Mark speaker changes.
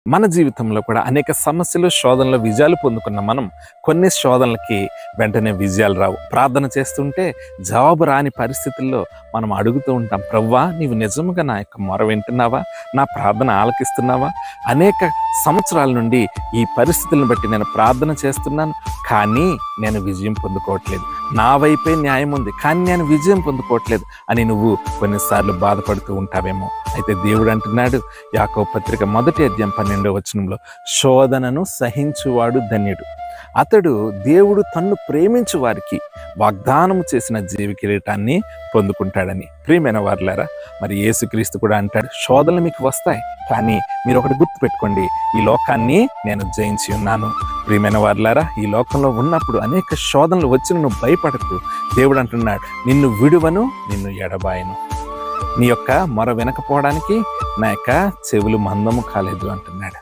Speaker 1: మన జీవితంలో కూడా అనేక సమస్యలు, శోధనలు, విజయాలు పొందుకున్న మనం కొన్ని శోధనలకి వెంటనే విజయాలు రావు. ప్రార్థన చేస్తుంటే జవాబు రాని పరిస్థితుల్లో మనం అడుగుతూ ఉంటాం, ప్రభువా నీవు నిజముగా నా యొక్క మొర వింటున్నావా, నా ప్రార్థన ఆలకిస్తున్నావా? అనేక సంవత్సరాల నుండి ఈ పరిస్థితులను బట్టి నేను ప్రార్థన చేస్తున్నాను, కానీ నేను విజయం పొందుకోవట్లేదు. నా వైపే న్యాయం ఉంది, కానీ నేను విజయం పొందుకోవట్లేదు అని నువ్వు కొన్నిసార్లు బాధపడుతూ ఉంటావేమో. అయితే దేవుడు అంటున్నాడు, యాకోబు పత్రిక 1వ అధ్యాయం 12వ వచనంలో, శోధనను సహించువాడు ధన్యుడు, అతడు దేవుడు తన్ను ప్రేమించు వారికి వాగ్దానము చేసిన జీవ కిరీటాన్ని పొందుకుంటాడని. ప్రియమైన వారులారా, మరి యేసుక్రీస్తు కూడా అంటాడు, శోధనలు మీకు వస్తాయి, కానీ మీరు ఒకటి గుర్తుపెట్టుకోండి, ఈ లోకాన్ని నేను జయించి ఉన్నాను. ప్రియమైన వారులారా, ఈ లోకంలో ఉన్నప్పుడు అనేక శోధనలు వచ్చిన నువ్వు భయపడకు. దేవుడు అంటున్నాడు, నిన్ను విడువను, నిన్ను ఎడబాయను. నీ యొక్క మొర వినకపోవడానికి నా యొక్క చెవులు మందము కాలేదు అంటున్నాడు.